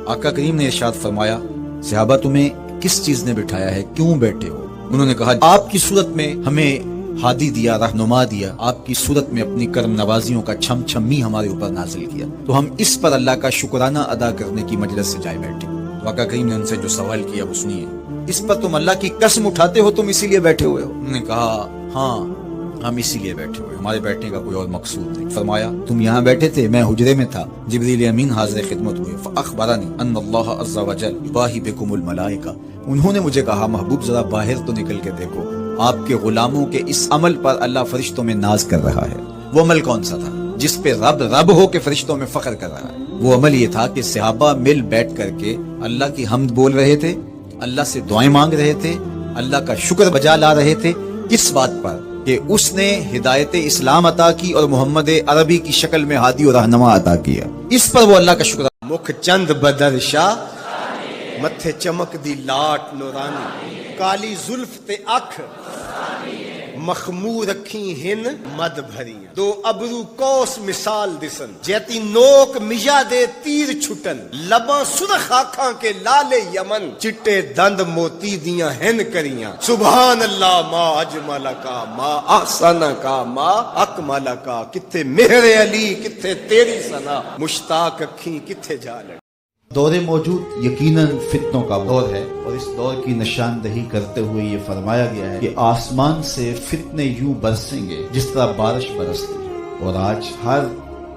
آقا کریم نے ارشاد فرمایا، صحابہ تمہیں کس چیز نے بٹھایا ہے، کیوں بیٹھے ہو؟ انہوں نے کہا آپ کی صورت میں ہمیں ہادی دیا، رہنما دیا، آپ کی صورت میں اپنی کرم نوازیوں کا چھم چھمی ہمارے اوپر نازل کیا، تو ہم اس پر اللہ کا شکرانہ ادا کرنے کی مجلس سے جائے بیٹھے۔ تو آقا کریم نے ان سے جو سوال کیا وہ سنیے، اس پر تم اللہ کی قسم اٹھاتے ہو، تم اسی لیے بیٹھے ہوئے ہو؟ انہوں نے کہا ہاں ہم اسی لیے بیٹھے ہوئے، ہمارے بیٹھنے کا کوئی اور مقصود نہیں۔ فرمایا تم یہاں بیٹھے تھے، میں حجرے میں تھا، جبریل امین حاضر خدمت ہوئے، فاخبرنی ان اللہ عز وجل یباہی بکم الملائکہ، انہوں نے مجھے کہا محبوب ذرا باہر تو نکل کے دیکھو، آپ کے غلاموں کے اس عمل پر اللہ فرشتوں میں ناز کر رہا ہے۔ وہ عمل کون سا تھا جس پہ رب ہو کے فرشتوں میں فخر کر رہا ہے؟ وہ عمل یہ تھا کہ صحابہ مل بیٹھ کر کے اللہ کی حمد بول رہے تھے، اللہ سے دعائیں مانگ رہے تھے، اللہ کا شکر بجا لا رہے تھے، کس بات پر کہ اس نے ہدایت اسلام عطا کی اور محمد عربی کی شکل میں ہادی و رہنما عطا کیا، اس پر وہ اللہ کا شکر۔ مکھ چند بدر شاہ متھے چمک دی لاٹ نورانی، کالی زلف تے اکھ مخمور رکھی ہن مد بھریاں، دو ابرو کوس مثال دسن، جیتی نوک مجا دے تیر چھٹن، لباں سرخ آنکھاں کے لالے یمن، چٹے دند موتی دیاں ہن کریاں، سبحان اللہ ما اجمل کا ما احسن کا ما اکمل کا، کتھے مہر علی کتھے تیری ثنا، مشتاق اکھیں کتھے جا لڑ۔ دور موجود یقیناً فتنوں کا دور ہے، اور اس دور کی نشاندہی کرتے ہوئے یہ فرمایا گیا ہے کہ آسمان سے فتنے یوں برسیں گے جس طرح بارش برستی ہے، اور آج ہر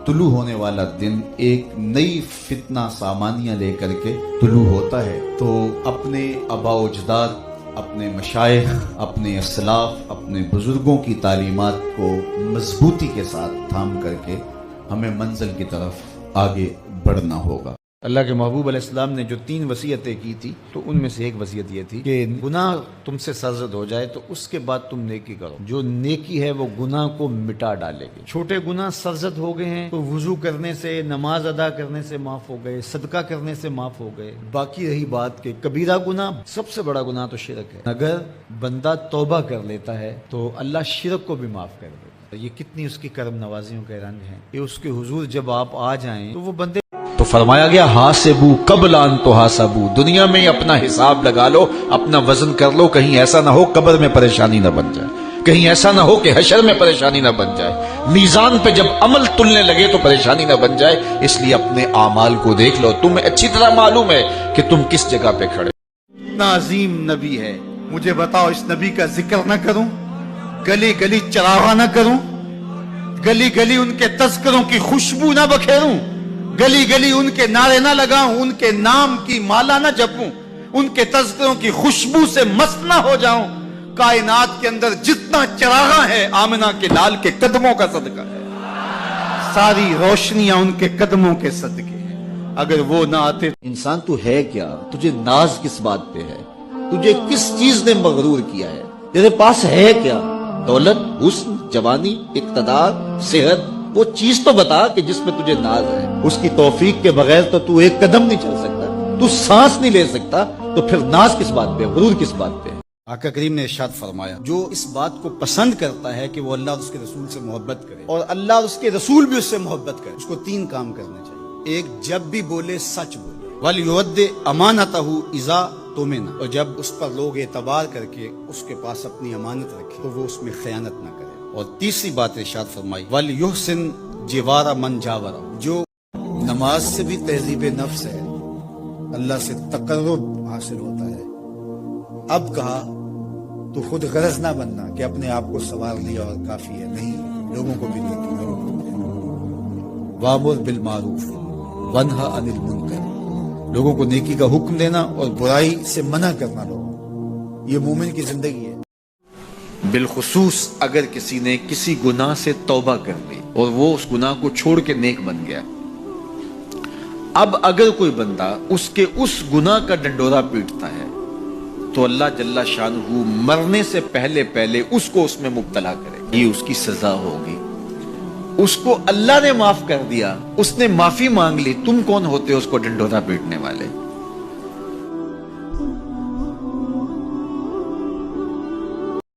طلوع ہونے والا دن ایک نئی فتنہ سامانیہ لے کر کے طلوع ہوتا ہے۔ تو اپنے آباء و اجداد، اپنے مشائخ، اپنے اسلاف، اپنے بزرگوں کی تعلیمات کو مضبوطی کے ساتھ تھام کر کے ہمیں منزل کی طرف آگے بڑھنا ہوگا۔ اللہ کے محبوب علیہ السلام نے جو 3 وصیتیں کی تھی، تو ان میں سے ایک وصیت یہ تھی کہ گناہ تم سے سرزد ہو جائے تو اس کے بعد تم نیکی کرو، جو نیکی ہے وہ گناہ کو مٹا ڈالے گی۔ چھوٹے گناہ سرزد ہو گئے ہیں تو وضو کرنے سے، نماز ادا کرنے سے معاف ہو گئے، صدقہ کرنے سے معاف ہو گئے، باقی رہی بات کہ کبیرہ گناہ، سب سے بڑا گناہ تو شرک ہے، اگر بندہ توبہ کر لیتا ہے تو اللہ شرک کو بھی معاف کر دیتا ہے۔ یہ کتنی اس کی کرم نوازیوں کے رنگ ہیں کہ اس کے حضور جب آپ آ جائیں تو وہ بندے، تو فرمایا گیا حاسبو قبل ان تحاسبو، دنیا میں اپنا حساب لگا لو، اپنا وزن کر لو، کہیں ایسا نہ ہو قبر میں پریشانی نہ بن جائے، کہیں ایسا نہ ہو کہ حشر میں پریشانی نہ بن جائے، میزان پہ جب عمل تلنے لگے تو پریشانی نہ بن جائے۔ اس لیے اپنے اعمال کو دیکھ لو، تمہیں اچھی طرح معلوم ہے کہ تم کس جگہ پہ کھڑے۔ اتنا عظیم نبی ہے، مجھے بتاؤ اس نبی کا ذکر نہ کروں، گلی گلی چراغاں نہ کروں، گلی گلی ان کے تذکروں کی خوشبو نہ بکھیروں، گلی گلی ان کے نعرے نہ لگاؤں، ان کے نام کی مالا نہ جپوں، ان کے تذکروں کی خوشبو سے مست نہ ہو جاؤں۔ کائنات کے اندر جتنا چراغاں ہے آمنہ کے لال کے قدموں کا صدقہ ہے، ساری روشنیاں ان کے قدموں کے صدقے ہیں۔ اگر وہ نہ آتے، انسان تو ہے کیا؟ تجھے ناز کس بات پہ ہے؟ تجھے کس چیز نے مغرور کیا ہے؟ تیرے پاس ہے کیا؟ دولت، حسن، جوانی، اقتدار، صحت، وہ چیز تو بتا کہ جس میں تجھے ناز ہے۔ اس کی توفیق کے بغیر تو ایک قدم نہیں چل سکتا، تو سانس نہیں لے سکتا، تو پھر ناز کس بات پہ، غرور کس بات پہ؟ آقا کریم نے ارشاد فرمایا جو اس بات کو پسند کرتا ہے کہ وہ اللہ اور اس کے رسول سے محبت کرے، اور اللہ اور اس کے رسول بھی اس سے محبت کرے، اس کو 3 کام کرنے چاہیے۔ ایک، جب بھی بولے سچ بولے، وَلْيُؤَدِّ أَمَانَتَهُ إِذَا تُؤْمِنَ، اور جب اس پر لوگ اعتبار کر کے اس کے پاس اپنی امانت رکھے تو وہ اس میں خیانت نہ کرے۔ اور تیسری بات ارشاد فرمائی وَلْيُحْسِنْ جِوَارَ مَنْ جَاوَرَهُ، جو نماز سے بھی تہذیب نفس ہے، اللہ سے تقرب حاصل ہوتا ہے۔ اب کہا تو خود غرض نہ بننا کہ اپنے آپ کو سوار لیا اور کافی ہے، نہیں، لوگوں کو بھی نیکی کرو۔ وَأْمُرْ بِالْمَعْرُوفِ وَانْهَ عَنِ الْمُنْكَرِ، لوگوں کو نیکی کا حکم دینا اور برائی سے منع کرنا، لوگوں، یہ مومن کی زندگی ہے۔ بالخصوص اگر کسی نے کسی گناہ سے توبہ کر لی اور وہ اس گناہ کو چھوڑ کے نیک بن گیا، اب اگر کوئی بندہ اس کے اس گناہ کا ڈنڈورا پیٹتا ہے تو اللہ جل شانہ مرنے سے پہلے اس کو اس میں مبتلا کرے، یہ اس کی سزا ہوگی۔ اس کو اللہ نے معاف کر دیا، اس نے معافی مانگ لی، تم کون ہوتے ہو اس کو ڈنڈورا پیٹنے والے؟